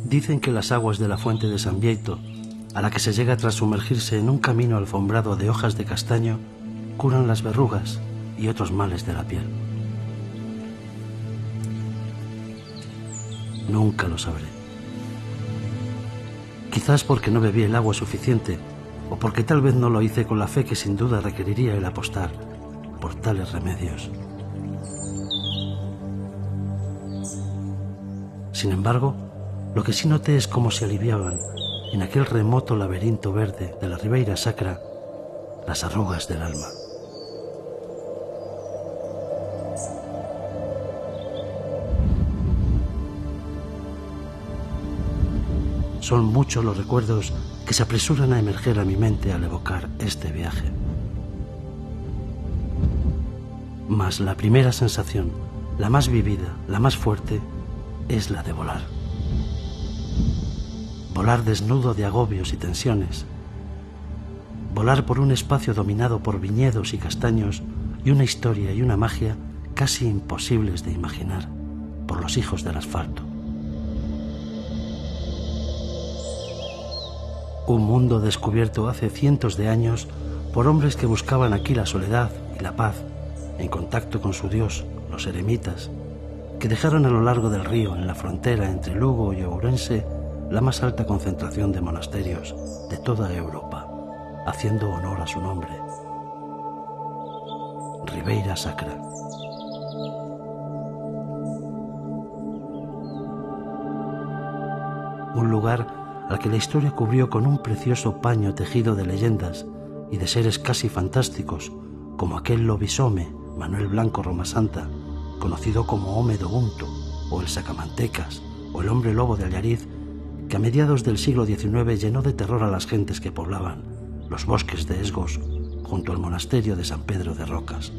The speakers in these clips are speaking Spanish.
Dicen que las aguas de la fuente de San Bieito, a la que se llega tras sumergirse en un camino alfombrado de hojas de castaño, curan las verrugas y otros males de la piel. Nunca lo sabré. Quizás porque no bebí el agua suficiente, o porque tal vez no lo hice con la fe que sin duda requeriría el apostar por tales remedios. Sin embargo, lo que sí noté es cómo se aliviaban, en aquel remoto laberinto verde de la Ribeira Sacra, las arrugas del alma. Son muchos los recuerdos que se apresuran a emerger a mi mente al evocar este viaje. Mas la primera sensación, la más vivida, la más fuerte, es la de volar. Volar desnudo de agobios y tensiones. Volar por un espacio dominado por viñedos y castaños y una historia y una magia casi imposibles de imaginar por los hijos del asfalto. Un mundo descubierto hace cientos de años por hombres que buscaban aquí la soledad y la paz, en contacto con su Dios, los eremitas, que dejaron a lo largo del río, en la frontera entre Lugo y Ourense, la más alta concentración de monasterios de toda Europa, haciendo honor a su nombre. Ribeira Sacra. Un lugar al que la historia cubrió con un precioso paño tejido de leyendas y de seres casi fantásticos, como aquel lobisome Manuel Blanco Romasanta, conocido como Home do Gunto, o el Sacamantecas, o el hombre lobo de Allariz, que a mediados del siglo XIX llenó de terror a las gentes que poblaban los bosques de Esgos junto al monasterio de San Pedro de Rocas.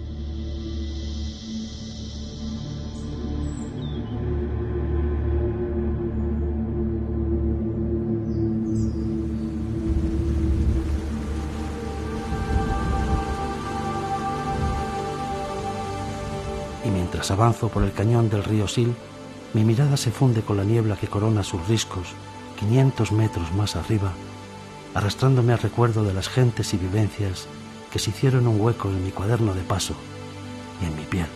Y mientras avanzo por el cañón del río Sil, mi mirada se funde con la niebla que corona sus riscos 500 metros más arriba, arrastrándome al recuerdo de las gentes y vivencias que se hicieron un hueco en mi cuaderno de paso y en mi piel.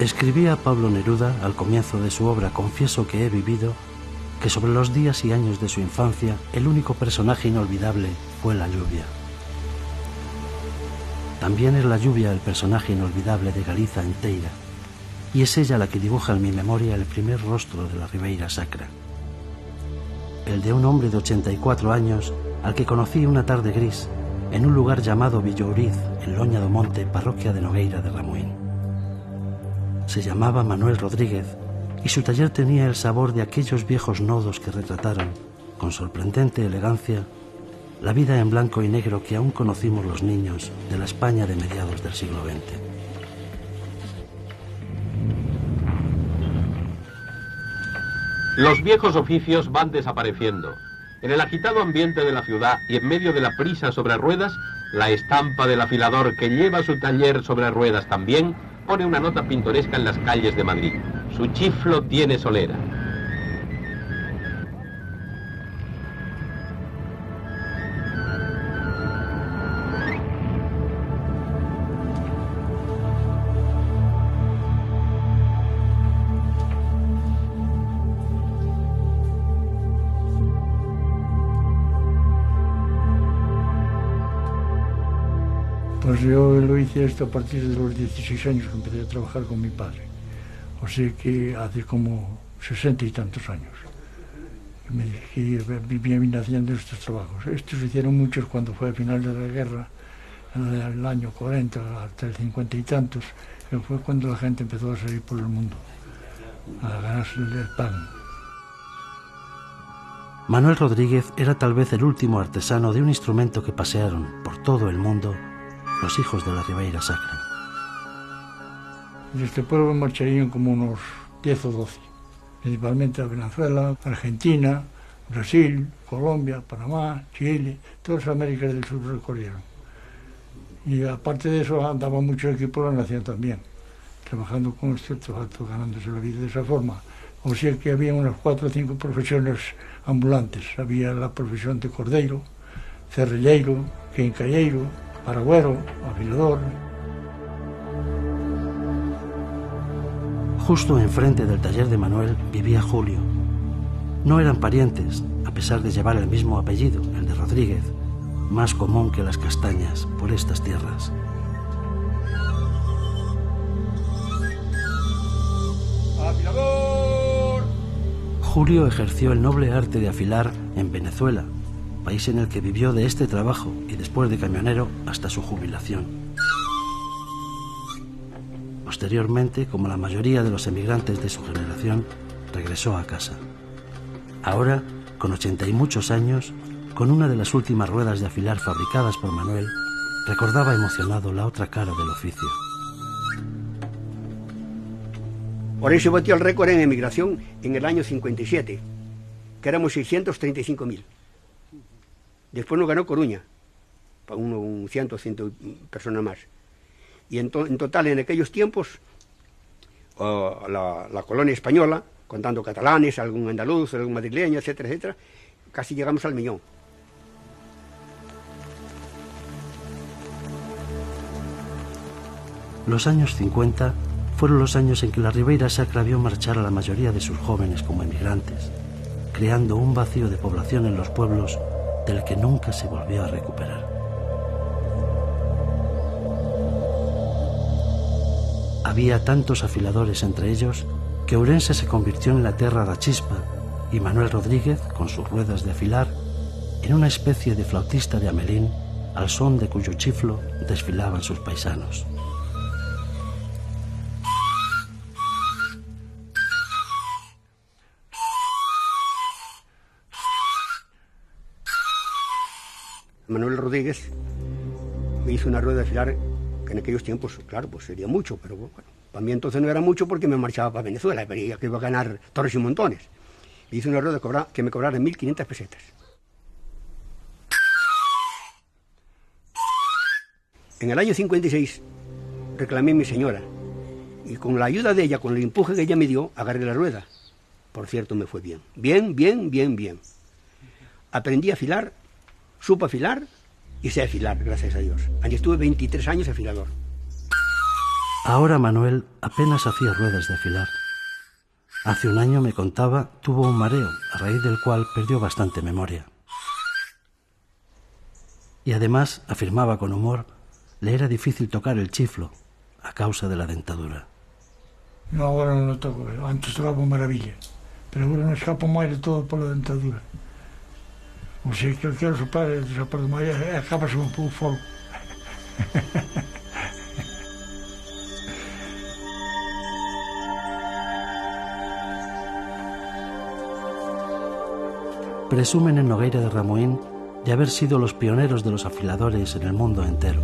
Escribía Pablo Neruda al comienzo de su obra Confieso que he vivido, que sobre los días y años de su infancia el único personaje inolvidable fue la lluvia. También es la lluvia el personaje inolvidable de Galiza Enteira, y es ella la que dibuja en mi memoria el primer rostro de la Ribeira Sacra. El de un hombre de 84 años al que conocí una tarde gris en un lugar llamado Villouriz, en Loña do Monte, parroquia de Nogueira de Ramuín. Se llamaba Manuel Rodríguez y su taller tenía el sabor de aquellos viejos nodos que retrataron, con sorprendente elegancia, la vida en blanco y negro que aún conocimos los niños de la España de mediados del siglo XX. Los viejos oficios van desapareciendo. En el agitado ambiente de la ciudad y en medio de la prisa sobre ruedas, la estampa del afilador que lleva su taller sobre ruedas también pone una nota pintoresca en las calles de Madrid. Su chiflo tiene solera. Pues yo lo hice esto a partir de los 16 años que empecé a trabajar con mi padre. O sea que hace como 60 y tantos años. Vine haciendo estos trabajos. Estos se hicieron muchos cuando fue al final de la guerra, en el año 40 hasta el 50 y tantos, que fue cuando la gente empezó a salir por el mundo, a ganarse el pan. Manuel Rodríguez era tal vez el último artesano de un instrumento que pasearon por todo el mundo los hijos de la Ribeira Sacra. De este pueblo marcharían como unos 10 o 12, principalmente a Venezuela, Argentina, Brasil, Colombia, Panamá, Chile, todas las Américas del Sur recorrieron. Y aparte de eso andaba mucho aquí por la nación también, trabajando con ciertos altos, ganándose la vida de esa forma. O sea que había unas 4 o 5 profesiones ambulantes. Había la profesión de cordeiro, cerrilleiro, quincalleiro, paragüero, afilador. Justo enfrente del taller de Manuel vivía Julio. No eran parientes, a pesar de llevar el mismo apellido, el de Rodríguez, más común que las castañas por estas tierras. ¡Afilador! Julio ejerció el noble arte de afilar en Venezuela, país en el que vivió de este trabajo y después de camionero hasta su jubilación. Posteriormente, como la mayoría de los emigrantes de su generación, regresó a casa. Ahora, con 80 y muchos años, con una de las últimas ruedas de afilar fabricadas por Manuel, recordaba emocionado la otra cara del oficio. Por eso batió el récord en emigración en el año 57, que éramos 635.000. Después nos ganó Coruña, para un 100 personas más. Y en total, en aquellos tiempos, la colonia española, contando catalanes, algún andaluz, algún madrileño, etcétera, etcétera, casi llegamos al 1.000.000. Los años 50 fueron los años en que la Ribeira Sacra vio marchar a la mayoría de sus jóvenes como emigrantes, creando un vacío de población en los pueblos del que nunca se volvió a recuperar. Había tantos afiladores entre ellos que Ourense se convirtió en la terra da chispa y Manuel Rodríguez, con sus ruedas de afilar, en una especie de flautista de Amelín, al son de cuyo chiflo desfilaban sus paisanos. Manuel Rodríguez me hizo una rueda de afilar que en aquellos tiempos, claro, pues sería mucho, pero bueno, para mí entonces no era mucho porque me marchaba para Venezuela, veía que iba a ganar torres y montones. Le hice una rueda que me cobrara 1.500 pesetas. En el año 56 reclamé a mi señora y con la ayuda de ella, con el empuje que ella me dio, agarré la rueda. Por cierto, me fue bien. Bien. Aprendí a afilar, supe afilar y sé afilar, gracias a Dios. Allí estuve 23 años afilador. Ahora Manuel apenas hacía ruedas de afilar. Hace un año, me contaba, tuvo un mareo, a raíz del cual perdió bastante memoria. Y además, afirmaba con humor, le era difícil tocar el chiflo a causa de la dentadura. No, ahora no lo toco, antes tocaba maravilla, pero ahora no escapo máis de todo por la dentadura. O sea, que eu quero soplar de máis, acabase un pouco fogo. Presumen en Nogueira de Ramuín de haber sido los pioneros de los afiladores en el mundo entero.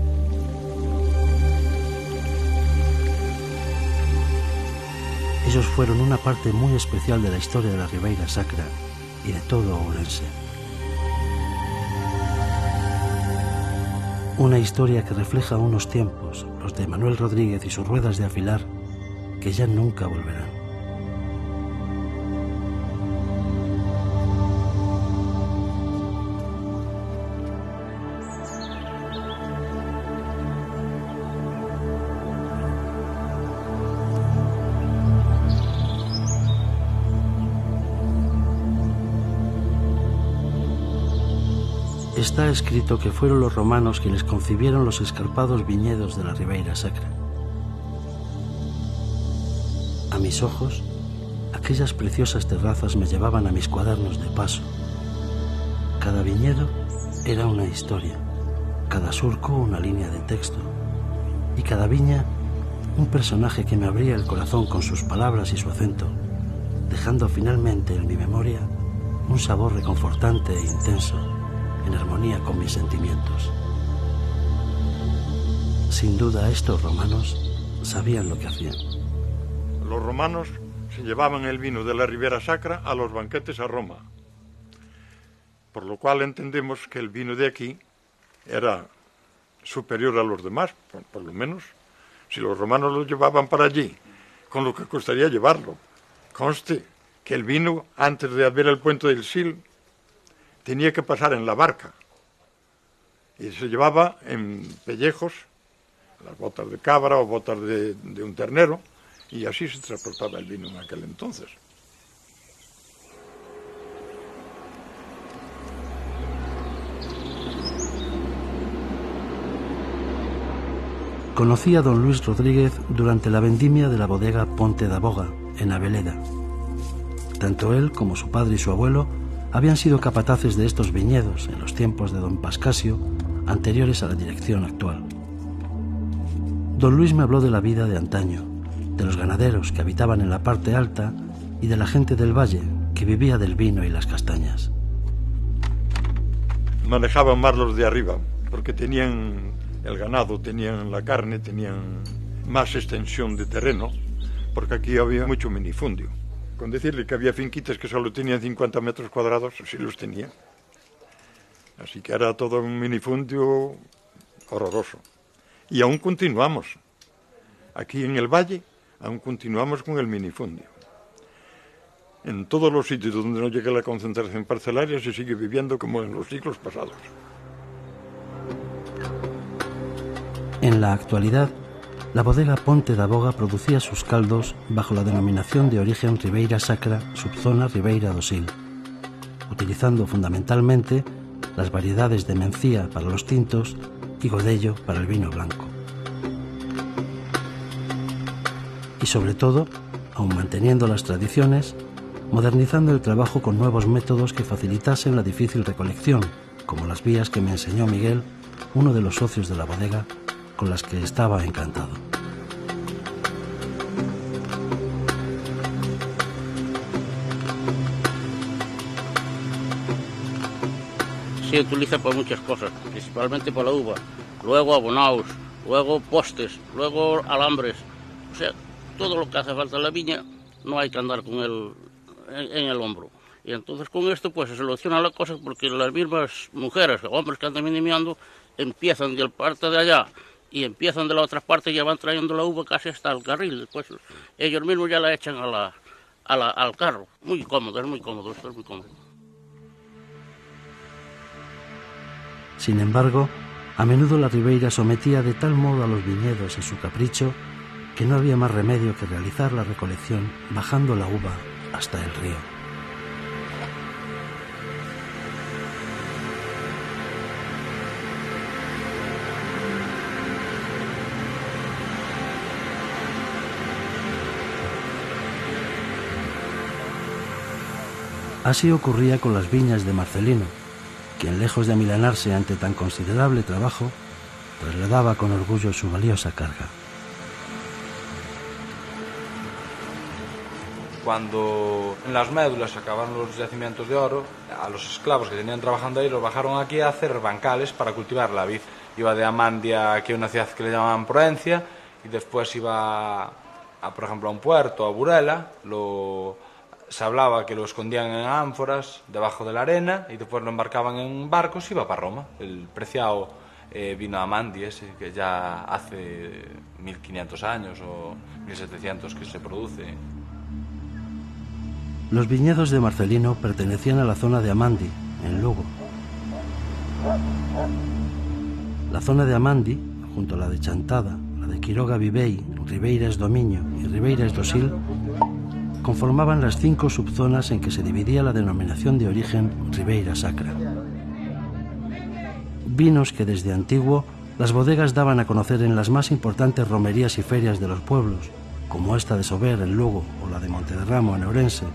Ellos fueron una parte muy especial de la historia de la Ribeira Sacra y de todo Ourense. Una historia que refleja unos tiempos, los de Manuel Rodríguez y sus ruedas de afilar, que ya nunca volverán. Está escrito que fueron los romanos quienes concibieron los escarpados viñedos de la Ribeira Sacra. A mis ojos, aquellas preciosas terrazas me llevaban a mis cuadernos de paso. Cada viñedo era una historia, cada surco una línea de texto, y cada viña un personaje que me abría el corazón con sus palabras y su acento, dejando finalmente en mi memoria un sabor reconfortante e intenso, en armonía con mis sentimientos. Sin duda, estos romanos sabían lo que hacían. Los romanos se llevaban el vino de la Ribeira Sacra a los banquetes a Roma. por lo cual entendemos que el vino de aquí era superior a los demás, por lo menos si los romanos lo llevaban para allí, con lo que costaría llevarlo. Conste que el vino, antes de abrir el puente del Sil, tenía que pasar en la barca, y se llevaba en pellejos, las botas de cabra o botas de un ternero, y así se transportaba el vino en aquel entonces. Conocí a don Luis Rodríguez durante la vendimia de la bodega Ponte da Boga, en Aveleda. Tanto él como su padre y su abuelo habían sido capataces de estos viñedos en los tiempos de don Pascasio, anteriores a la dirección actual. Don Luis me habló de la vida de antaño, de los ganaderos que habitaban en la parte alta y de la gente del valle que vivía del vino y las castañas. Manejaban más los de arriba, porque tenían el ganado, tenían la carne, tenían más extensión de terreno, porque aquí había mucho minifundio. Con decirle que había finquitas que solo tenían 50 metros cuadrados, sí los tenía. Así que era todo un minifundio horroroso. Y aún continuamos. Aquí en el valle, aún continuamos con el minifundio. En todos los sitios donde no llegue la concentración parcelaria se sigue viviendo como en los siglos pasados. En la actualidad, la bodega Ponte da Boga producía sus caldos bajo la denominación de origen Ribeira Sacra, subzona Ribeira do Sil, utilizando fundamentalmente las variedades de Mencía para los tintos y Godello para el vino blanco. Y sobre todo, aun manteniendo las tradiciones, modernizando el trabajo con nuevos métodos que facilitasen la difícil recolección, como las vías que me enseñó Miguel, uno de los socios de la bodega, con las que estaba encantado. Se utiliza para muchas cosas, principalmente para la uva, luego abonados, luego postes, luego alambres, o sea, todo lo que hace falta en la viña no hay que andar con él en el hombro. Y entonces con esto pues se soluciona la cosa porque las mismas mujeres o hombres que andan vendimiando empiezan de la parte de allá y empiezan de la otra parte y ya van trayendo la uva casi hasta el carril. Después ellos mismos ya la echan al carro. Muy cómodo, esto es muy cómodo. Sin embargo, a menudo la Ribeira sometía de tal modo a los viñedos a su capricho que no había más remedio que realizar la recolección bajando la uva hasta el río. Así ocurría con las viñas de Marcelino, quien, lejos de amilanarse ante tan considerable trabajo, trasladaba con orgullo su valiosa carga. Cuando en las médulas acabaron los yacimientos de oro, a los esclavos que tenían trabajando ahí los bajaron aquí a hacer bancales para cultivar la vid. Iba de Amandia aquí a una ciudad que le llamaban Proencia y después iba, por ejemplo, a un puerto, a Burela, se hablaba que lo escondían en ánforas debajo de la arena y después lo embarcaban en barcos y iba para Roma. El preciado vino Amandi ese, que ya hace 1500 años o 1700 que se produce. Los viñedos de Marcelino pertenecían a la zona de Amandi, en Lugo. La zona de Amandi, junto a la de Chantada, la de Quiroga Vivei, Ribeiras do Miño y Ribeiras do Sil, conformaban las 5 subzonas en que se dividía la denominación de origen Ribeira Sacra. Vinos que desde antiguo las bodegas daban a conocer en las más importantes romerías y ferias de los pueblos, como esta de Sober en Lugo o la de Montederramo en Ourense,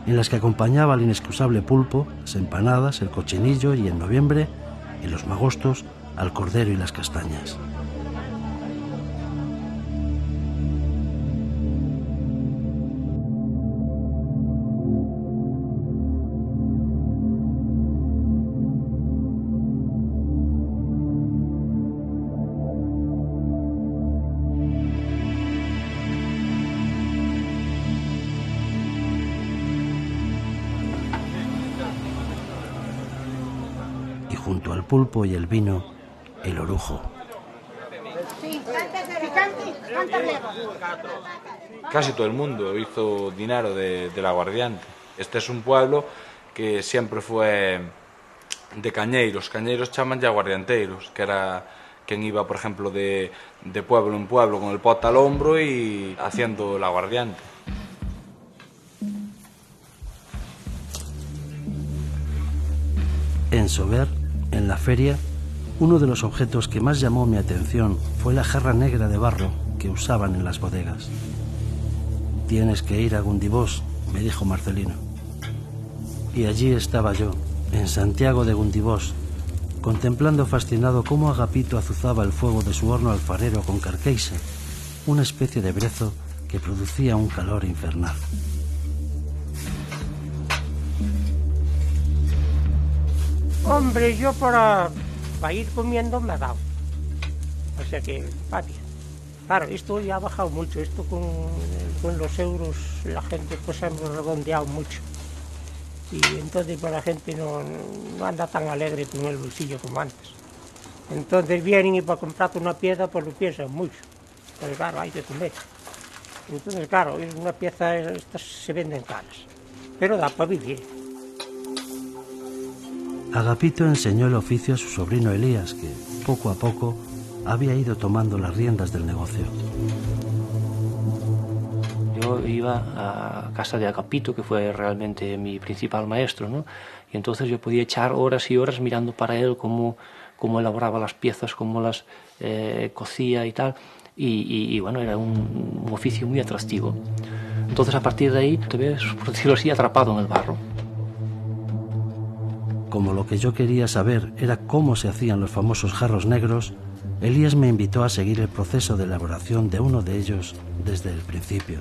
en las que acompañaba el inexcusable pulpo, las empanadas, el cochinillo y en noviembre, en los magostos, al cordero y las castañas. el pulpo y el vino, el orujo. Casi todo el mundo hizo dinero del aguardiente. Este es un pueblo que siempre fue de cañeiros. Cañeiros chaman de aguardianteiros, que era quien iba, por ejemplo, de pueblo en pueblo con el pote al hombro y haciendo el aguardiente. En Sober, en la feria, uno de los objetos que más llamó mi atención fue la jarra negra de barro que usaban en las bodegas. «Tienes que ir a Gundibós», me dijo Marcelino. Y allí estaba yo, en Santiago de Gundibós, contemplando fascinado cómo Agapito azuzaba el fuego de su horno alfarero con carqueixa, una especie de brezo que producía un calor infernal. Hombre, yo para ir comiendo me ha dado. O sea que va bien. Claro, esto ya ha bajado mucho. Esto con los euros la gente pues hemos redondeado mucho. Y entonces pues, la gente no anda tan alegre con el bolsillo como antes. Entonces vienen y para comprarte una pieza pues lo piensan mucho. Pero claro, hay que comer. Entonces claro, una pieza estas se venden caras. Pero da para vivir. Agapito enseñó el oficio a su sobrino Elías, que poco a poco había ido tomando las riendas del negocio. Yo iba a casa de Agapito, que fue realmente mi principal maestro, ¿no? Y entonces yo podía echar horas y horas mirando para él cómo elaboraba las piezas, cómo las cocía y tal. Y bueno, era un oficio muy atractivo. Entonces a partir de ahí te ves, por decirlo así, atrapado en el barro. Como lo que yo quería saber era cómo se hacían los famosos jarros negros, Elías me invitó a seguir el proceso de elaboración de uno de ellos desde el principio.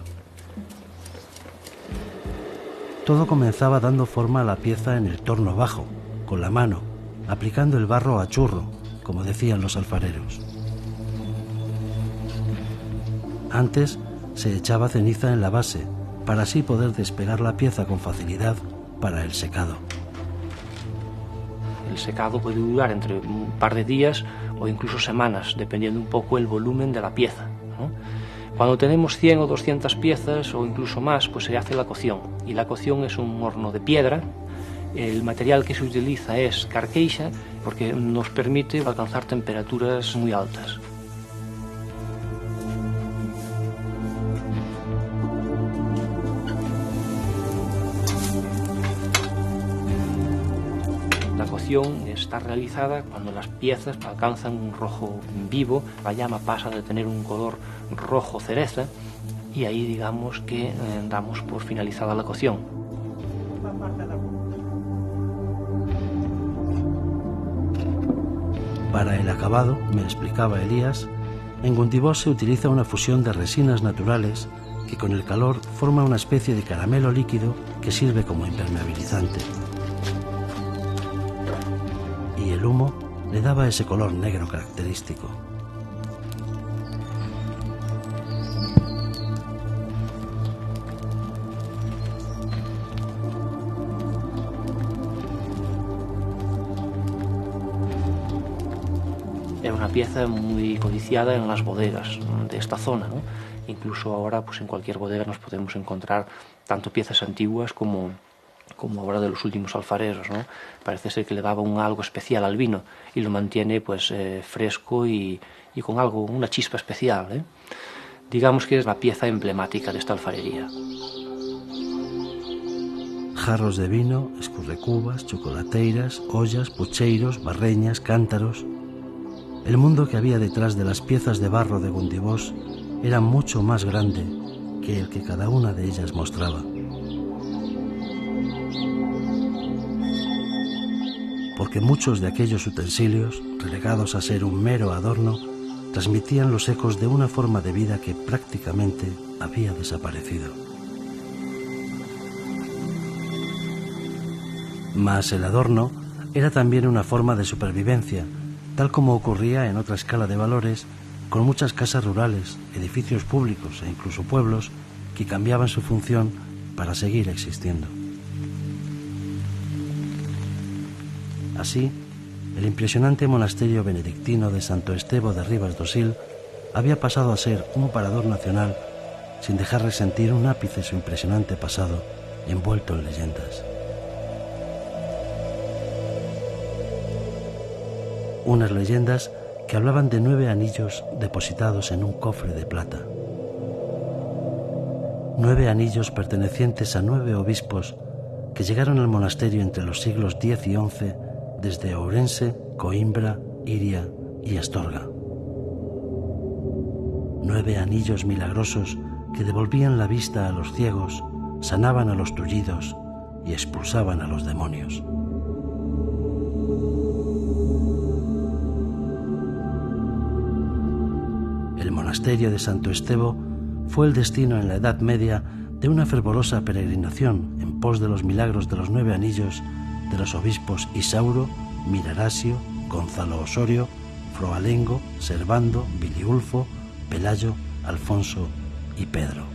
Todo comenzaba dando forma a la pieza en el torno bajo, con la mano, aplicando el barro a churro, como decían los alfareros. Antes se echaba ceniza en la base, para así poder despegar la pieza con facilidad para el secado. El secado puede durar entre un par de días o incluso semanas, dependiendo un poco el volumen de la pieza, ¿no? Cuando tenemos 100 o 200 piezas o incluso más, pues se hace la cocción. Y la cocción es un horno de piedra. El material que se utiliza es carqueixa, porque nos permite alcanzar temperaturas muy altas. La cocción está realizada cuando las piezas alcanzan un rojo vivo, la llama pasa de tener un color rojo cereza y ahí digamos que damos por finalizada la cocción. Para el acabado, me explicaba Elías, en Gundibós se utiliza una fusión de resinas naturales que con el calor forma una especie de caramelo líquido que sirve como impermeabilizante. Y el humo le daba ese color negro característico. Era una pieza muy codiciada en las bodegas de esta zona, ¿no? Incluso ahora pues en cualquier bodega nos podemos encontrar tanto piezas antiguas como ahora de los últimos alfareros, ¿no? Parece ser que le daba algo especial al vino y lo mantiene pues fresco y con una chispa especial, ¿eh? Digamos que es la pieza emblemática de esta alfarería. Jarros de vino, escurrecubas, chocolateiras, ollas, pucheiros, barreñas, cántaros. El mundo que había detrás de las piezas de barro de Gundibós era mucho más grande que el que cada una de ellas mostraba. Porque muchos de aquellos utensilios, relegados a ser un mero adorno, transmitían los ecos de una forma de vida que prácticamente había desaparecido. Mas el adorno era también una forma de supervivencia, tal como ocurría en otra escala de valores, con muchas casas rurales, edificios públicos e incluso pueblos que cambiaban su función para seguir existiendo. Así, el impresionante monasterio benedictino de Santo Estevo de Ribas do Sil había pasado a ser un parador nacional sin dejar resentir un ápice su impresionante pasado envuelto en leyendas. Unas leyendas que hablaban de 9 anillos depositados en un cofre de plata. 9 anillos pertenecientes a 9 obispos que llegaron al monasterio entre los siglos X y XI desde Ourense, Coimbra, Iria y Astorga. 9 anillos milagrosos que devolvían la vista a los ciegos, sanaban a los tullidos y expulsaban a los demonios. El monasterio de Santo Estevo fue el destino en la Edad Media de una fervorosa peregrinación en pos de los milagros de los 9 anillos de los obispos Isauro, Mirarasio, Gonzalo Osorio, Froalengo, Servando, Viliulfo, Pelayo, Alfonso y Pedro.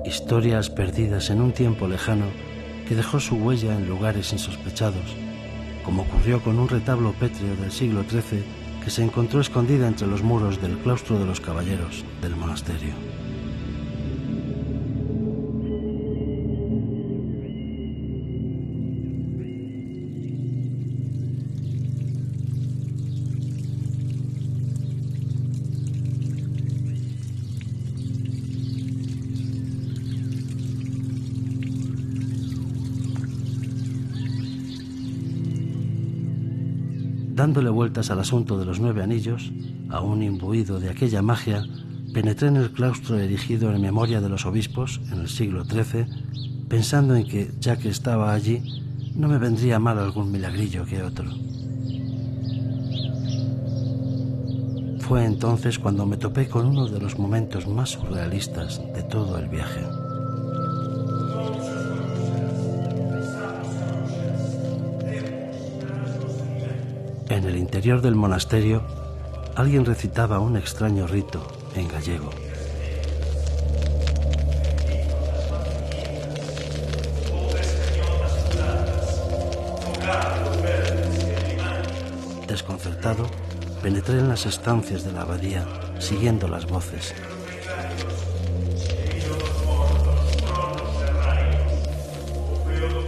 Historias perdidas en un tiempo lejano que dejó su huella en lugares insospechados, como ocurrió con un retablo pétreo del siglo XIII que se encontró escondida entre los muros del claustro de los caballeros del monasterio. Dándole vueltas al asunto de los 9 anillos, aún imbuido de aquella magia, penetré en el claustro erigido en memoria de los obispos en el siglo XIII, pensando en que, ya que estaba allí, no me vendría mal algún milagrillo que otro. Fue entonces cuando me topé con uno de los momentos más surrealistas de todo el viaje. En el interior del monasterio, alguien recitaba un extraño rito en gallego. Desconcertado, penetré en las estancias de la abadía, siguiendo las voces.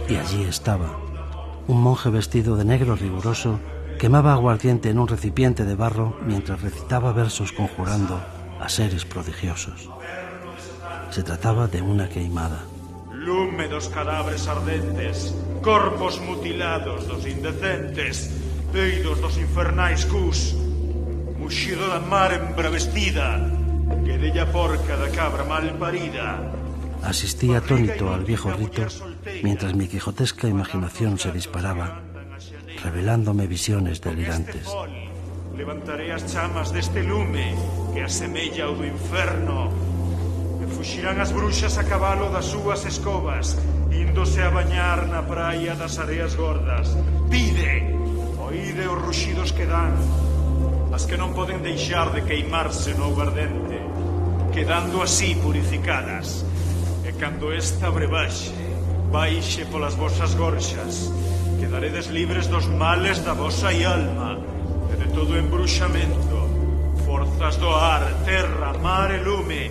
Y allí estaba, un monje vestido de negro riguroso, quemaba aguardiente en un recipiente de barro mientras recitaba versos conjurando a seres prodigiosos. Se trataba de una queimada. Lume dos cadáveres ardentes, corpos mutilados dos indecentes, peidos dos infernais cus, muxido da mar embravestida, que della porca da cabra mal parida. Asistí atónito al viejo rito mientras mi quijotesca imaginación se disparaba, revelándome visiones delirantes. Levantaré as chamas deste lume que asemella ao do inferno, e fuxirán as bruxas a cabalo das súas escobas, índose a bañar na praia das areas gordas. Pide, oíde os ruxidos que dan, as que non poden deixar de queimarse no aguardente, quedando así purificadas. E cando esta brebaxe baixe polas vosas gorxas, quedaredes libres dos males da vosa alma e de todo embruxamento. Forzas do ar, terra, mar e lume,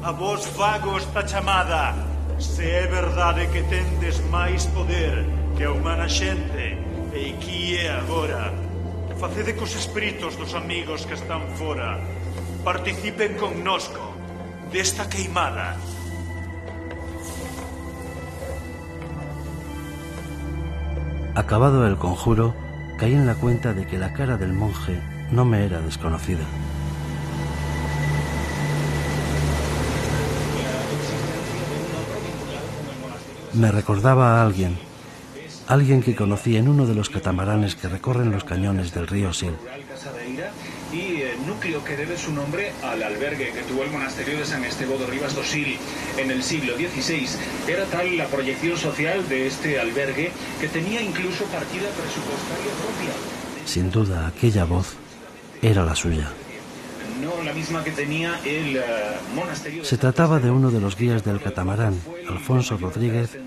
a vos vago esta chamada. Se é verdade que tendes máis poder que a humana xente, e aquí e agora, facede cos espíritos dos amigos que están fora, participen connosco desta queimada. Acabado el conjuro, caí en la cuenta de que la cara del monje no me era desconocida. Me recordaba a alguien que conocí en uno de los catamaranes que recorren los cañones del río Sil. Casadeira y núcleo que debe su nombre al albergue que tuvo el monasterio de San Estevo de Rivas do Sil en el siglo XVI. Era tal la proyección social de este albergue que tenía incluso partida presupuestaria propia. Sin duda, aquella voz era la suya. No la misma que tenía el monasterio. Se trataba de uno de los guías del catamarán, Alfonso Rodríguez,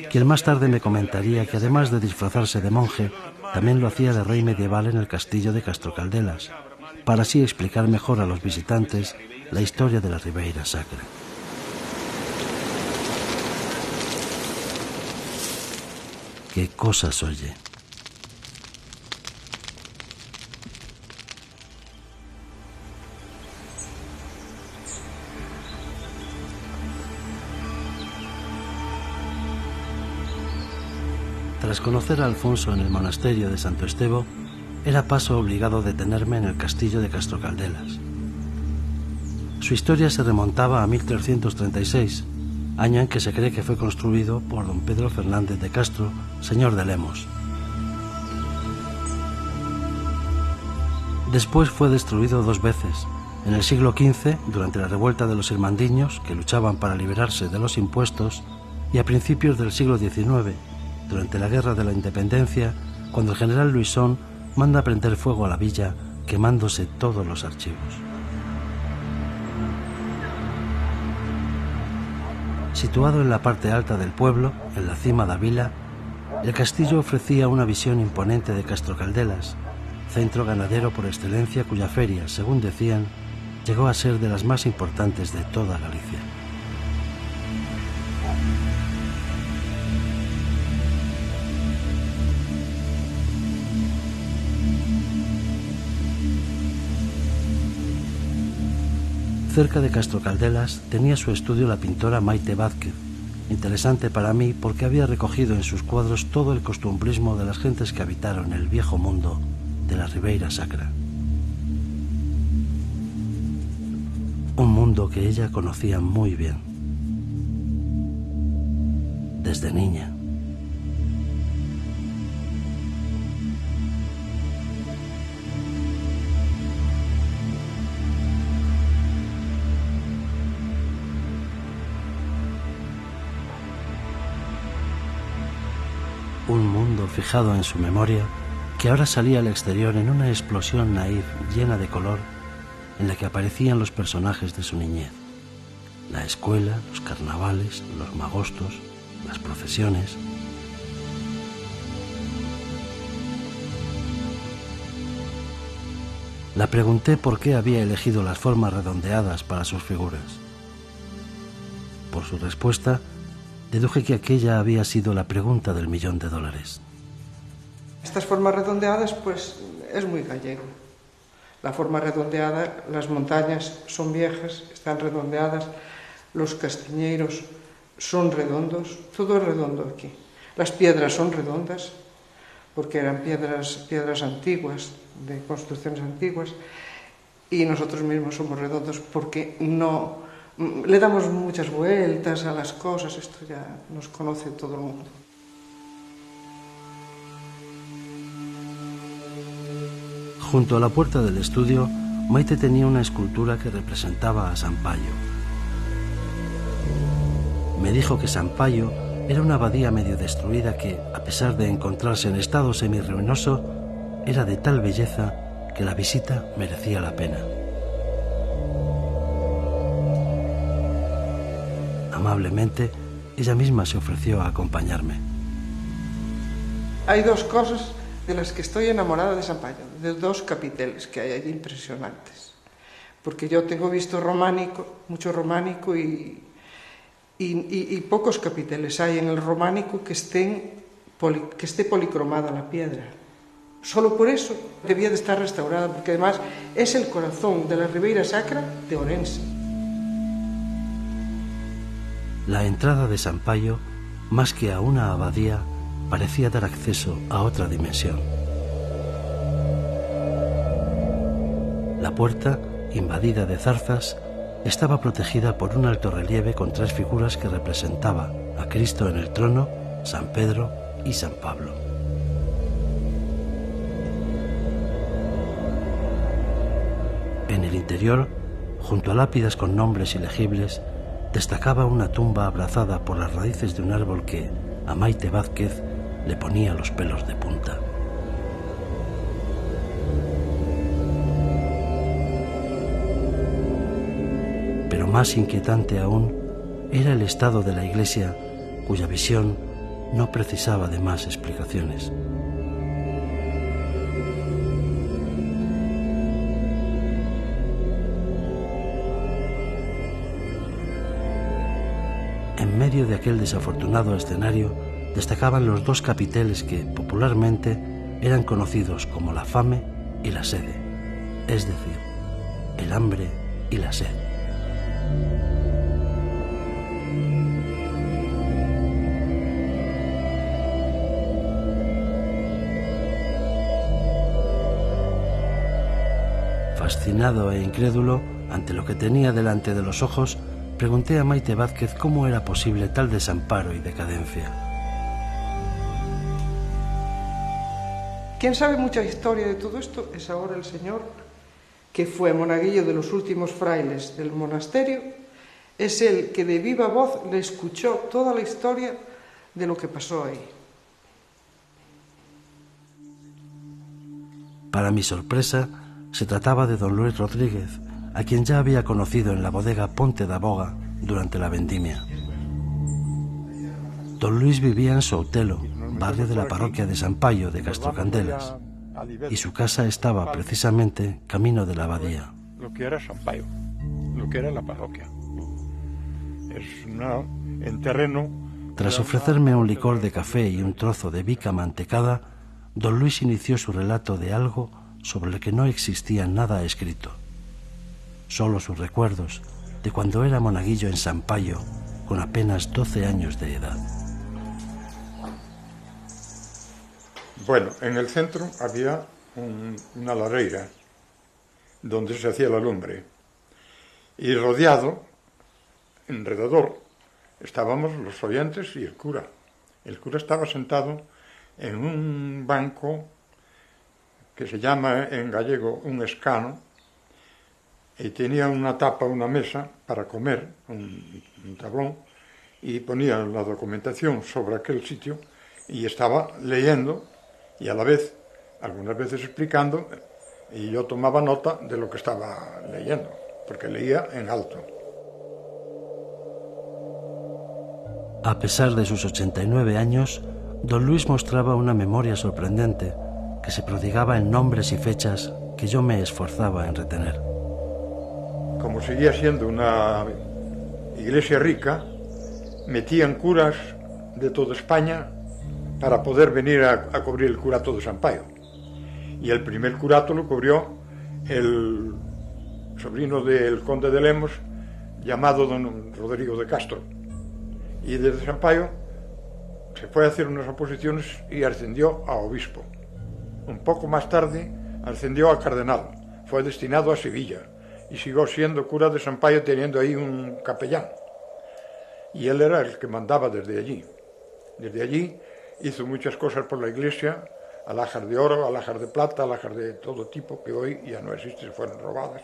quien más tarde me comentaría que además de disfrazarse de monje, también lo hacía de rey medieval en el castillo de Castro Caldelas, para así explicar mejor a los visitantes la historia de la Ribeira Sacra. ¿Qué cosas oye? Tras conocer a Alfonso en el monasterio de Santo Estevo, era paso obligado detenerme en el castillo de Castro Caldelas. Su historia se remontaba a 1336, año en que se cree que fue construido por don Pedro Fernández de Castro, señor de Lemos. Después fue destruido 2 veces, en el siglo XV, durante la revuelta de los irmandiños, que luchaban para liberarse de los impuestos, y a principios del siglo XIX, durante la Guerra de la Independencia, cuando el general Luisón manda prender fuego a la villa, quemándose todos los archivos. Situado en la parte alta del pueblo, en la cima de Vila, el castillo ofrecía una visión imponente de Castro Caldelas, centro ganadero por excelencia cuya feria, según decían, llegó a ser de las más importantes de toda Galicia. Cerca de Castro Caldelas tenía su estudio la pintora Maite Vázquez, interesante para mí porque había recogido en sus cuadros todo el costumbrismo de las gentes que habitaron el viejo mundo de la Ribeira Sacra. Un mundo que ella conocía muy bien, desde niña. Un mundo fijado en su memoria que ahora salía al exterior en una explosión naif llena de color en la que aparecían los personajes de su niñez. La escuela, los carnavales, los magostos, las procesiones. La pregunté por qué había elegido las formas redondeadas para sus figuras. Por su respuesta, deduje que aquella había sido la pregunta del $1.000.000. Estas formas redondeadas, pues, es muy gallego. La forma redondeada, las montañas son viejas, están redondeadas, los castiñeiros son redondos, todo es redondo aquí. Las piedras son redondas, porque eran piedras antiguas, de construcciones antiguas, y nosotros mismos somos redondos porque no le damos muchas vueltas a las cosas, esto ya nos conoce todo el mundo. Junto a la puerta del estudio, Maite tenía una escultura que representaba a Sampaio. Me dijo que Sampaio era una abadía medio destruida que, a pesar de encontrarse en estado semirruinoso, era de tal belleza que la visita merecía la pena. Amablemente, ella misma se ofreció a acompañarme. Hay 2 cosas de las que estoy enamorada de Sampaio, de 2 capiteles que hay allí impresionantes. Porque yo tengo visto románico, mucho románico y pocos capiteles hay en el románico que esté policromada la piedra. Solo por eso debía de estar restaurada, porque además es el corazón de la Ribeira Sacra de Ourense. La entrada de Sampaio, más que a una abadía, parecía dar acceso a otra dimensión. La puerta, invadida de zarzas, estaba protegida por un alto relieve con 3 figuras que representaba a Cristo en el trono, San Pedro y San Pablo. interior, junto a lápidas con nombres ilegibles, destacaba una tumba abrazada por las raíces de un árbol que a Maite Vázquez le ponía los pelos de punta. Pero más inquietante aún era el estado de la iglesia, cuya visión no precisaba de más explicaciones. En medio de aquel desafortunado escenario destacaban los dos capiteles que popularmente eran conocidos como la fame y la sede, es decir, el hambre y la sed. Fascinado e incrédulo ante lo que tenía delante de los ojos, pregunté a Maite Vázquez cómo era posible tal desamparo y decadencia. Quien sabe mucha historia de todo esto es ahora el señor que fue monaguillo de los últimos frailes del monasterio. Es el que de viva voz le escuchó toda la historia de lo que pasó ahí. Para mi sorpresa, se trataba de don Luis Rodríguez, a quien ya había conocido en la bodega Ponte da Boga durante la vendimia. Don Luis vivía en Soutelo, barrio de la parroquia de San Payo de Castrocandelas, y su casa estaba precisamente camino de la abadía. Lo que era San Payo, lo que era la parroquia. Es en terreno... Tras ofrecerme un licor de café y un trozo de bica mantecada, don Luis inició su relato de algo sobre lo que no existía nada escrito. Solo sus recuerdos de cuando era monaguillo en San Payo, con apenas 12 años de edad. Bueno, en el centro había una lareira donde se hacía la lumbre, y rodeado, alrededor, estábamos los oyentes y el cura. El cura estaba sentado en un banco que se llama en gallego un escano, y tenía una tapa, una mesa para comer, un tablón, y ponía la documentación sobre aquel sitio, y estaba leyendo, y a la vez, algunas veces explicando, y yo tomaba nota de lo que estaba leyendo, porque leía en alto. A pesar de sus 89 años, don Luis mostraba una memoria sorprendente que se prodigaba en nombres y fechas que yo me esforzaba en retener. Como seguía siendo una iglesia rica, metían curas de toda España para poder venir a cubrir el curato de San Payo. Y el primer curato lo cubrió el sobrino del conde de Lemos, llamado don Rodrigo de Castro. Y desde San Payo se fue a hacer unas oposiciones y ascendió a obispo. Un poco más tarde ascendió a cardenal, fue destinado a Sevilla y siguió siendo cura de San Payo, teniendo ahí un capellán. Y él era el que mandaba desde allí. Desde allí hizo muchas cosas por la iglesia, alhajas de oro, alhajas de plata, alhajas de todo tipo, que hoy ya no existen, fueron robadas.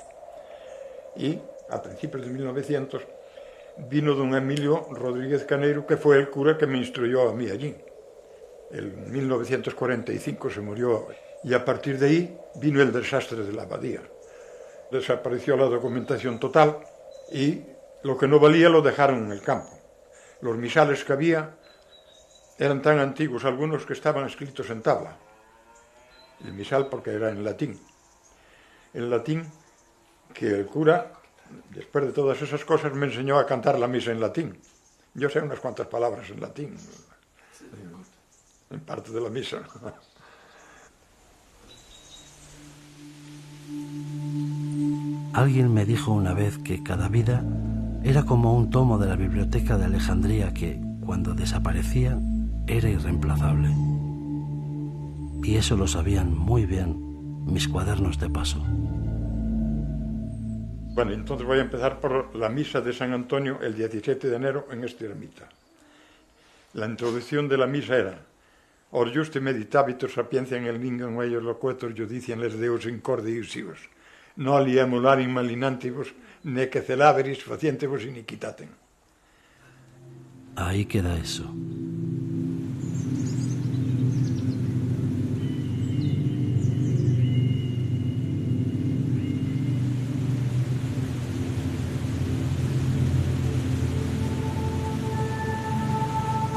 Y a principios de 1900 vino don Emilio Rodríguez Caneiro, que fue el cura que me instruyó a mí allí. En 1945 se murió, y a partir de ahí vino el desastre de la abadía. Desapareció la documentación total y lo que no valía lo dejaron en el campo. Los misales que había eran tan antiguos, algunos que estaban escritos en tabla. El misal porque era en latín. En latín, que el cura, después de todas esas cosas, me enseñó a cantar la misa en latín. Yo sé unas cuantas palabras en latín, en parte de la misa. Alguien me dijo una vez que cada vida era como un tomo de la biblioteca de Alejandría que, cuando desaparecía, era irreemplazable. Y eso lo sabían muy bien mis cuadernos de paso. Bueno, entonces voy a empezar por la misa de San Antonio el 17 de enero en esta ermita. La introducción de la misa era: Or juste meditabitur sapientia in el lingua ellos loquetur judician les deus incorde iusivos. noli emular in malinantibus, ne que celaveris facientibus iniquitatem. Ahí queda eso.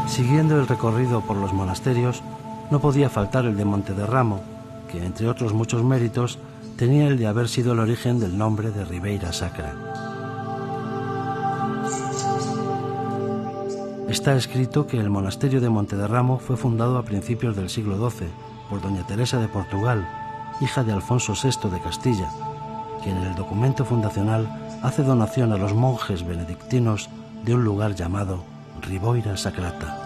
Siguiendo el recorrido por los monasterios, no podía faltar el de Montederramo, que, entre otros muchos méritos, tenía el de haber sido el origen del nombre de Ribeira Sacra. Está escrito que el monasterio de Montederramo fue fundado a principios del siglo XII por doña Teresa de Portugal, hija de Alfonso VI de Castilla, quien en el documento fundacional hace donación a los monjes benedictinos de un lugar llamado Ribeira Sacrata.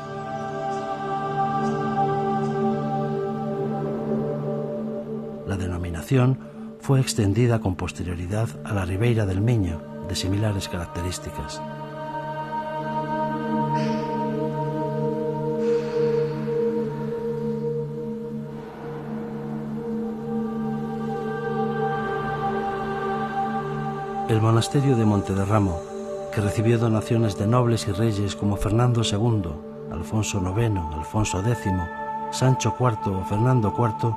La denominación fue extendida con posterioridad a la Ribeira del Miño, de similares características. El monasterio de Montederramo, que recibió donaciones de nobles y reyes como Fernando II, Alfonso IX, Alfonso X, Sancho IV o Fernando IV,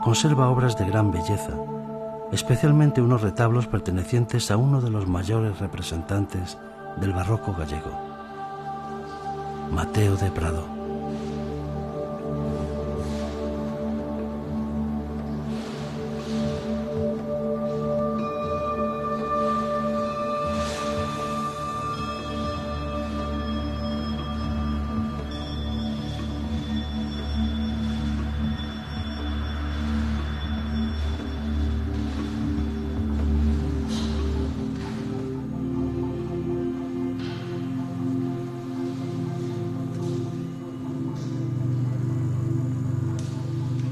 conserva obras de gran belleza, especialmente unos retablos pertenecientes a uno de los mayores representantes del barroco gallego, Mateo de Prado.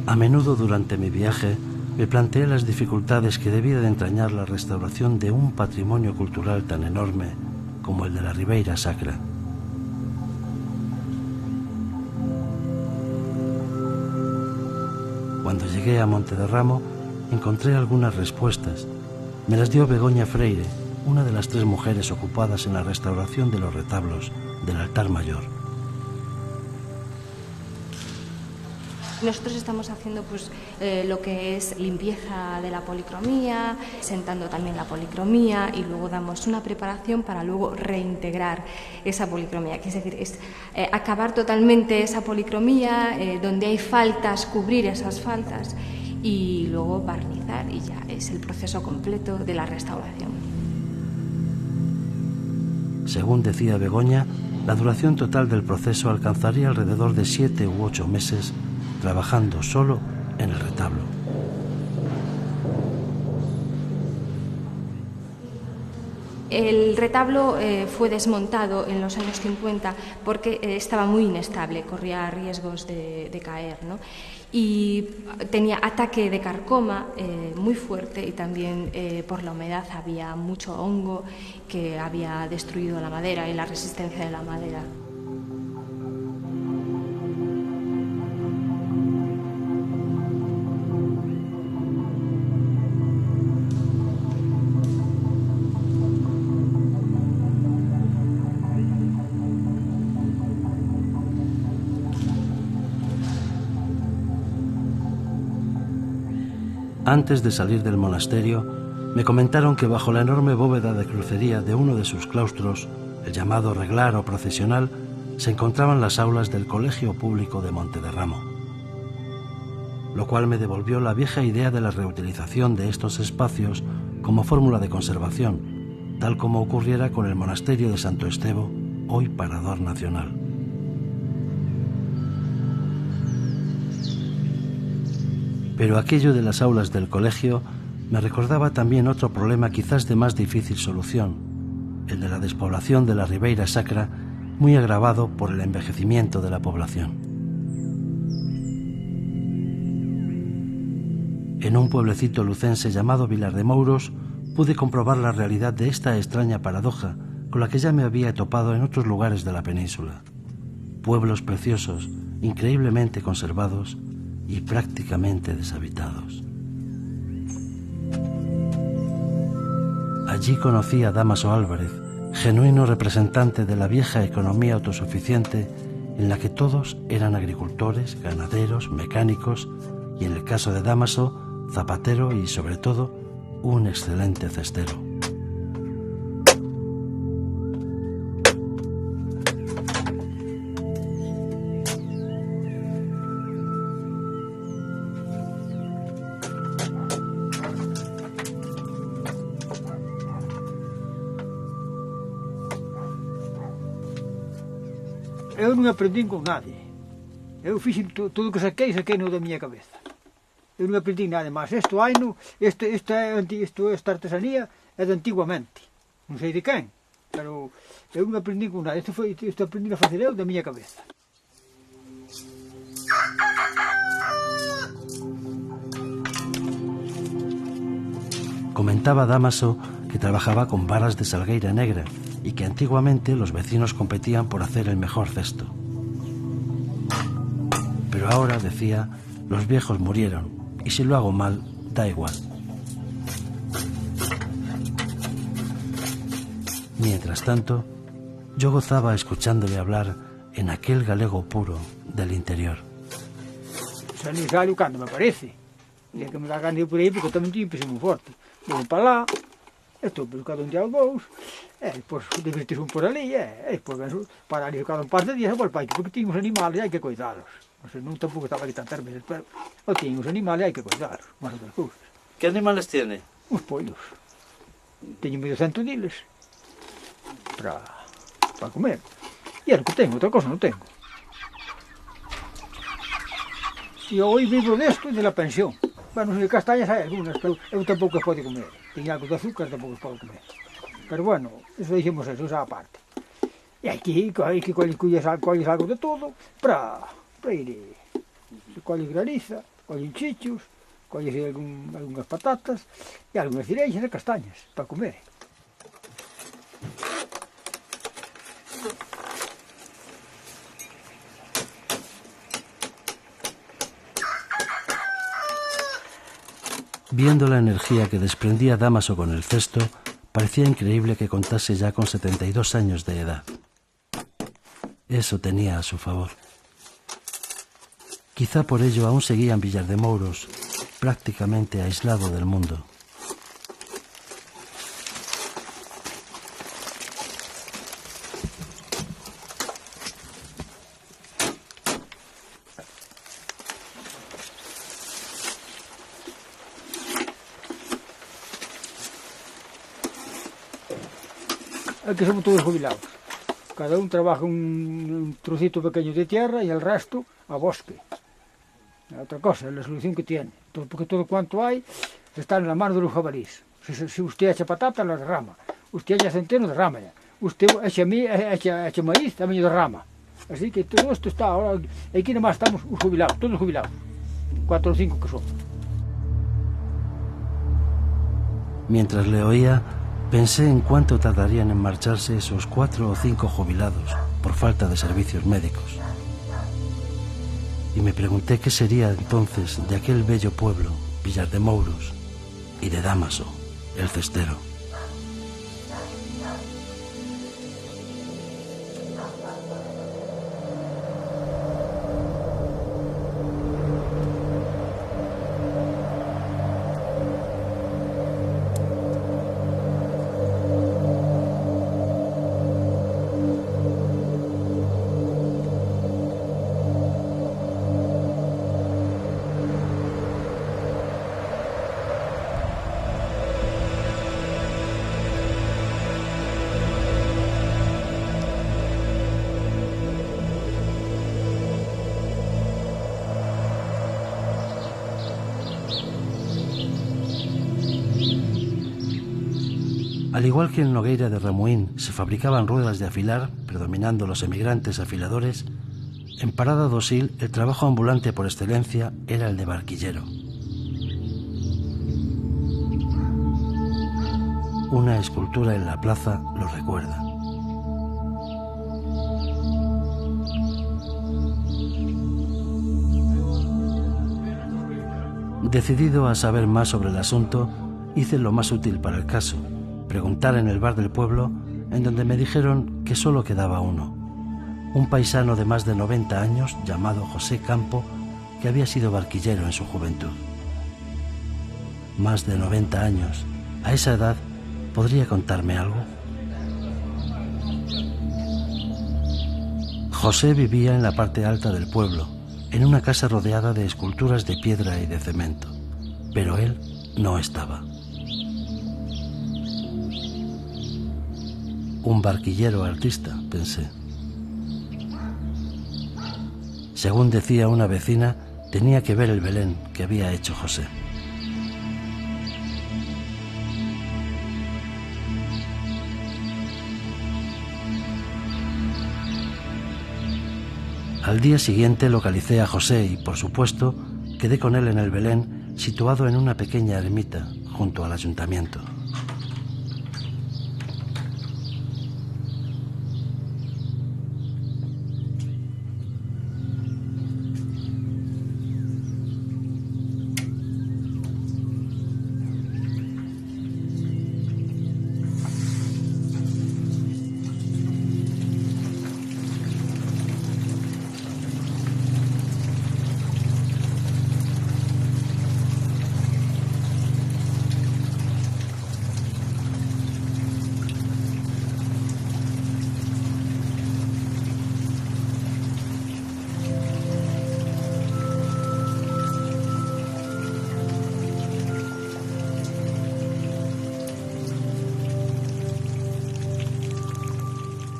A menudo durante mi viaje me planteé las dificultades que debía de entrañar la restauración de un patrimonio cultural tan enorme como el de la Ribeira Sacra. Cuando llegué a Montederramo encontré algunas respuestas. Me las dio Begoña Freire, una de las 3 mujeres ocupadas en la restauración de los retablos del altar mayor. Nosotros estamos haciendo lo que es limpieza de la policromía, sentando también la policromía y luego damos una preparación para luego reintegrar esa policromía, que es decir, es acabar totalmente esa policromía, donde hay faltas, cubrir esas faltas y luego barnizar, y ya es el proceso completo de la restauración. Según decía Begoña, la duración total del proceso alcanzaría alrededor de 7 u 8 meses, trabajando solo en el retablo. El retablo fue desmontado en los años 50 porque estaba muy inestable, corría riesgos de caer, ¿no? Y tenía ataque de carcoma muy fuerte, y también por la humedad había mucho hongo que había destruido la madera y la resistencia de la madera. Antes de salir del monasterio, me comentaron que bajo la enorme bóveda de crucería de uno de sus claustros, el llamado reglar o procesional, se encontraban las aulas del Colegio Público de Montederramo, lo cual me devolvió la vieja idea de la reutilización de estos espacios como fórmula de conservación, tal como ocurriera con el monasterio de Santo Estevo, hoy parador nacional. Pero aquello de las aulas del colegio me recordaba también otro problema quizás de más difícil solución, el de la despoblación de la Ribeira Sacra, muy agravado por el envejecimiento de la población. En un pueblecito lucense llamado Vilar de Mouros pude comprobar la realidad de esta extraña paradoja con la que ya me había topado en otros lugares de la península. Pueblos preciosos, increíblemente conservados y prácticamente deshabitados. Allí conocí a Dámaso Álvarez, genuino representante de la vieja economía autosuficiente en la que todos eran agricultores, ganaderos, mecánicos y, en el caso de Dámaso, zapatero y, sobre todo, un excelente cestero. Eu non aprendín con nadie. Eu fixen todo o que saquei no da miña cabeza. Eu non aprendín nada máis. Esta artesanía é de antiguamente. Non sei de quen, pero eu non aprendín con nada. Isto aprendí a facer eu da miña cabeza. Comentaba Dámaso que trabajaba con varas de salgueira negra y que antiguamente los vecinos competían por hacer el mejor cesto. Pero ahora, decía, los viejos murieron y si lo hago mal, da igual. Mientras tanto, yo gozaba escuchándole hablar en aquel galego puro del interior. Sanizario cando me parece. E que me dá gana por aí porque tamén tinha peso moi forte. Vou para lá, estou pescado un día ou dous, e depois divertirse un por ali, e depois para ali cada un par de días e volver para aquí, porque tiña os animales e hai que cuidalos. O sea, non tampouco estaba aquí tantas veces, pero eu tiña os animales e hai que cuidalos, máis outras cousas. Que animales tiene? Uns pollos. Teño medio cento diles para comer. E é o que tengo, outra cosa non tengo. E hoy vivo desto e de la pensión. Bueno, de castañas hai algunas, pero eu tampouco as pode comer. Teño algo de azúcar, tampouco as pode comer. Pero bueno, eso dixemos eso, esa parte. E aquí colles algo de todo para ir. Se colles graniza, colles chichos, colles algunhas patatas e algunhas cireixas e castañas para comer. Viendo la energía que desprendía Dámaso con el cesto, parecía increíble que contase ya con 72 años de edad. Eso tenía a su favor. Quizá por ello aún seguía en Villar de Mouros, prácticamente aislado del mundo. Aquí somos todos jubilados. Cada un trabaja un trocito pequeño de tierra y el resto a bosque. Otra cosa, la solución que tiene. Porque todo cuanto hay está en la mano de los jabalíes. Si usted echa patata, la derrama. Usted echa centeno, derrama ya. Usted echa maíz, también derrama. Así que todo esto está ahora. Aquí nada más estamos jubilados, todos jubilados. 4 o 5 que somos. Mientras le oía, pensé en cuánto tardarían en marcharse esos 4 o 5 jubilados por falta de servicios médicos. Y me pregunté qué sería entonces de aquel bello pueblo, Villar de Mouros, y de Dámaso, el cestero. Al igual que en Nogueira de Ramuín se fabricaban ruedas de afilar, predominando los emigrantes afiladores, en Parada do Sil el trabajo ambulante por excelencia era el de barquillero. Una escultura en la plaza lo recuerda. Decidido a saber más sobre el asunto, hice lo más útil para el caso. preguntar en el bar del pueblo, en donde me dijeron que solo quedaba uno, un paisano de más de 90 años llamado José Campo, que había sido barquillero en su juventud. Más de 90 años. A esa edad, ¿podría contarme algo? José vivía en la parte alta del pueblo, en una casa rodeada de esculturas de piedra y de cemento, pero él no estaba. Un barquillero artista, pensé. Según decía una vecina, tenía que ver el Belén que había hecho José. Al día siguiente localicé a José y, por supuesto, quedé con él en el Belén, situado en una pequeña ermita junto al ayuntamiento.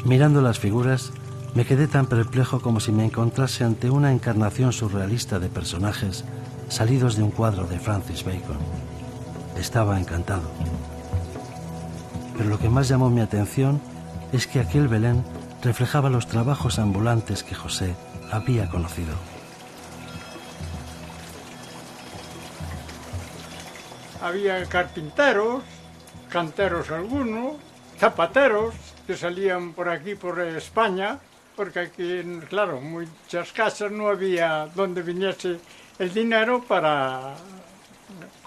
Mirando las figuras, me quedé tan perplejo como si me encontrase ante una encarnación surrealista de personajes salidos de un cuadro de Francis Bacon. Estaba encantado. Pero lo que más llamó mi atención es que aquel Belén reflejaba los trabajos ambulantes que José había conocido. Había carpinteros, canteros algunos, zapateros que salían por aquí, por España, porque aquí, claro, muchas casas no había donde viniese el dinero para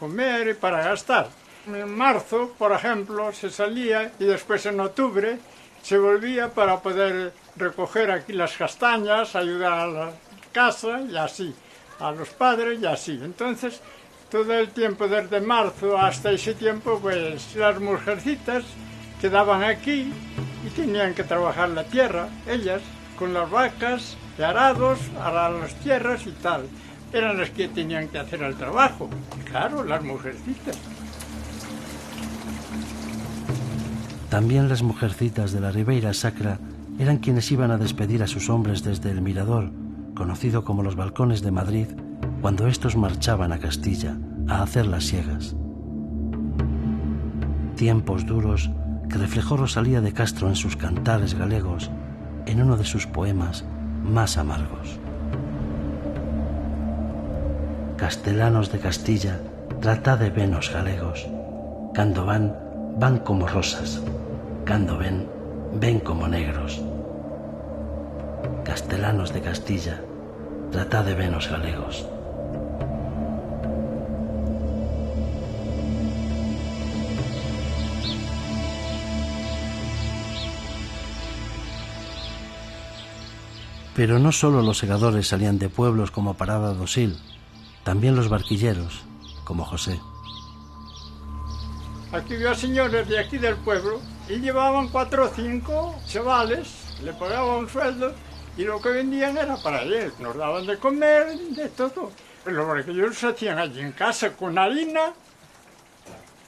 comer y para gastar. En marzo, por ejemplo, se salía y después en octubre se volvía para poder recoger aquí las castañas, ayudar a la casa y así, a los padres y así. Entonces, todo el tiempo, desde marzo hasta ese tiempo, pues las mujercitas quedaban aquí y tenían que trabajar la tierra, ellas, con las vacas, de arados, arar las tierras y tal. Eran las que tenían que hacer el trabajo, y claro, las mujercitas. También las mujercitas de la Ribeira Sacra eran quienes iban a despedir a sus hombres desde el Mirador, conocido como los Balcones de Madrid, cuando estos marchaban a Castilla a hacer las siegas. Tiempos duros que reflejó Rosalía de Castro en sus cantares galegos, en uno de sus poemas más amargos. Castelanos de Castilla, tratade ben os galegos, cando van como rosas, cando ven como negros. Castelanos de Castilla, tratade ben os galegos. Pero no solo los segadores salían de pueblos como Parada do Sil, también los barquilleros, como José. Aquí había señores de aquí del pueblo y llevaban 4 o 5 chavales, le pagaban un sueldo y lo que vendían era para ellos, nos daban de comer, de todo. Los barquilleros se hacían allí en casa con harina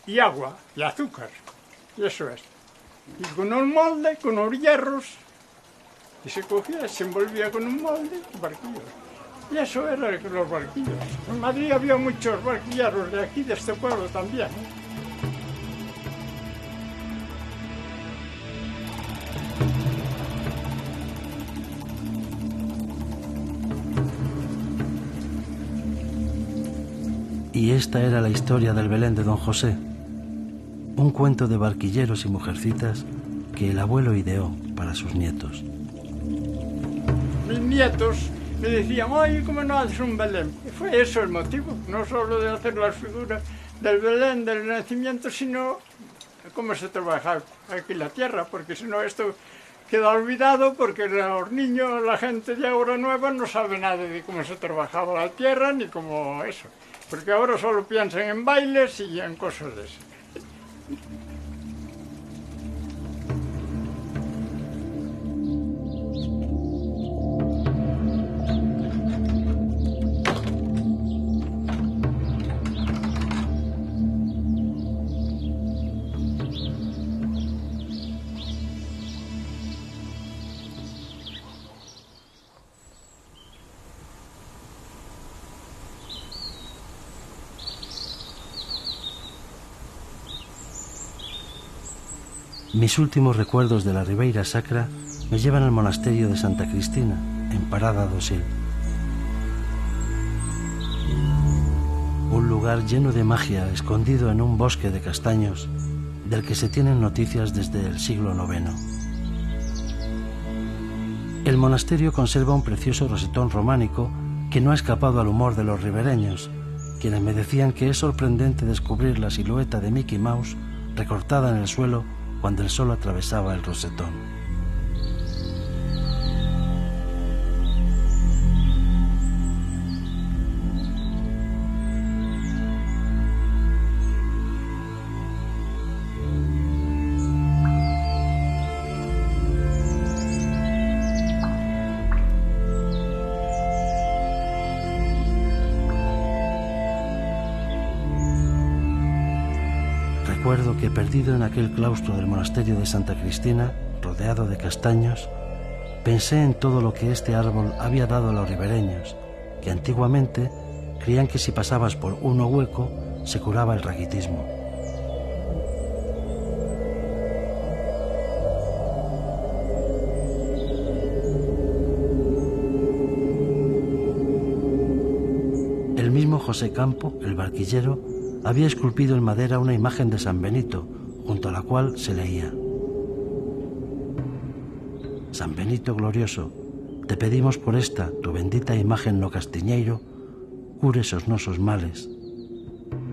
y agua y azúcar, y eso es. Y con un molde, con unos hierros, y se cogía, se envolvía con un molde, barquillos. Y eso era los barquillos. En Madrid había muchos barquilleros de aquí, de este pueblo también. Y esta era la historia del Belén de Don José, un cuento de barquilleros y mujercitas que el abuelo ideó para sus nietos. Mis nietos me decían, oye, ¿cómo no haces un Belén? Y fue eso el motivo, no solo de hacer las figuras del Belén, del nacimiento, sino cómo se trabaja aquí la tierra, porque si no esto queda olvidado, porque los niños, la gente de ahora nueva no sabe nada de cómo se trabajaba la tierra ni cómo eso, porque ahora solo piensan en bailes y en cosas de esas. Mis últimos recuerdos de la Ribeira Sacra me llevan al monasterio de Santa Cristina, en Parada do Sil. Un lugar lleno de magia, escondido en un bosque de castaños, del que se tienen noticias desde el siglo IX. El monasterio conserva un precioso rosetón románico que no ha escapado al humor de los ribereños, quienes me decían que es sorprendente descubrir la silueta de Mickey Mouse recortada en el suelo cuando el sol atravesaba el rosetón. Recuerdo que, perdido en aquel claustro del monasterio de Santa Cristina, rodeado de castaños, pensé en todo lo que este árbol había dado a los ribereños, que antiguamente creían que si pasabas por uno hueco se curaba el raquitismo. El mismo José Campo, el barquillero, había esculpido en madera una imagen de San Benito, junto a la cual se leía: San Benito glorioso, te pedimos por esta tu bendita imagen no castiñeiro, cures os nosos males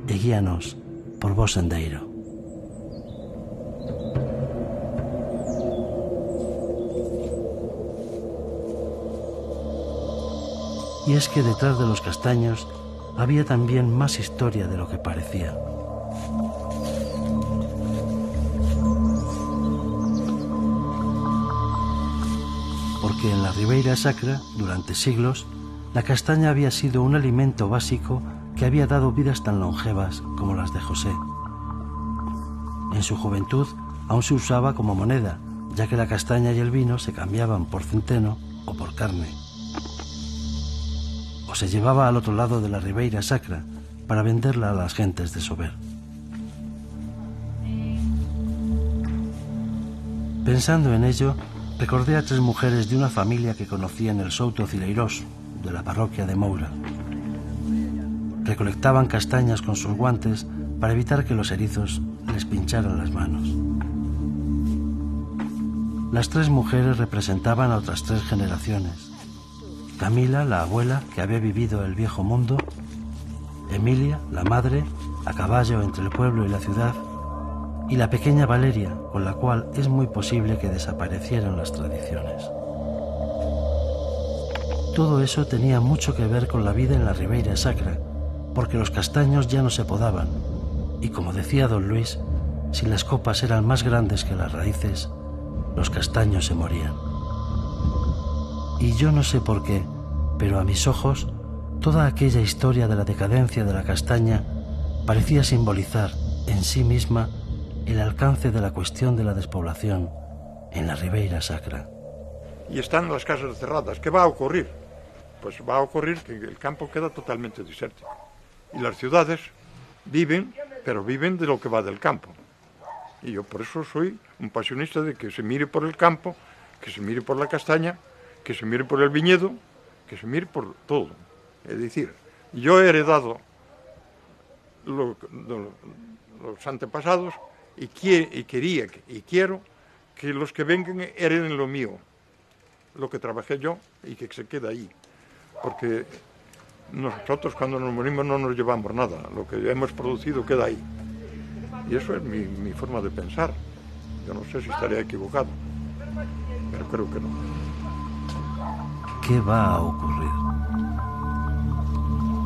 e guíanos por vos sendeiro. Y es que detrás de los castaños había también más historia de lo que parecía. Porque en la Ribeira Sacra, durante siglos, la castaña había sido un alimento básico que había dado vidas tan longevas como las de José. En su juventud aún se usaba como moneda, ya que la castaña y el vino se cambiaban por centeno o por carne. O se llevaba al otro lado de la Ribeira Sacra para venderla a las gentes de Sober. Pensando en ello, recordé a 3 mujeres de una familia que conocí en el Souto Cileirós, de la parroquia de Moura. Recolectaban castañas con sus guantes para evitar que los erizos les pincharan las manos. Las 3 mujeres representaban a otras 3 generaciones. Camila, la abuela, que había vivido el viejo mundo; Emilia, la madre, a caballo entre el pueblo y la ciudad; y la pequeña Valeria, con la cual es muy posible que desaparecieran las tradiciones. Todo eso tenía mucho que ver con la vida en la Ribeira Sacra, porque los castaños ya no se podaban, y como decía don Luis, si las copas eran más grandes que las raíces, los castaños se morían. Y yo no sé por qué, pero a mis ojos, toda aquella historia de la decadencia de la castaña parecía simbolizar en sí misma el alcance de la cuestión de la despoblación en la Ribeira Sacra. Y están las casas cerradas. ¿Qué va a ocurrir? Pues va a ocurrir que el campo queda totalmente desértico. Y las ciudades viven, pero viven de lo que va del campo. Y yo por eso soy un pasionista de que se mire por el campo, que se mire por la castaña, que se mire por el viñedo, que se mire por todo. Es decir, yo he heredado los antepasados y quería y quiero que los que vengan hereden lo mío, lo que trabajé yo, y que se quede ahí. Porque nosotros cuando nos morimos no nos llevamos nada, lo que hemos producido queda ahí. Y eso es mi forma de pensar. Yo no sé si estaría equivocado, pero creo que no. ¿Qué va a ocurrir?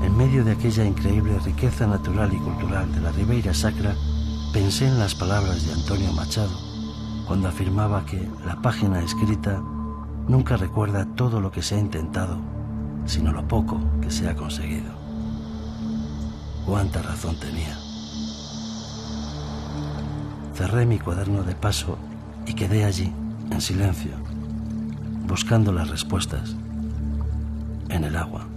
En medio de aquella increíble riqueza natural y cultural de la Ribeira Sacra, pensé en las palabras de Antonio Machado, cuando afirmaba que la página escrita nunca recuerda todo lo que se ha intentado, sino lo poco que se ha conseguido. Cuánta razón tenía. Cerré mi cuaderno de paso y quedé allí, en silencio, buscando las respuestas en el agua.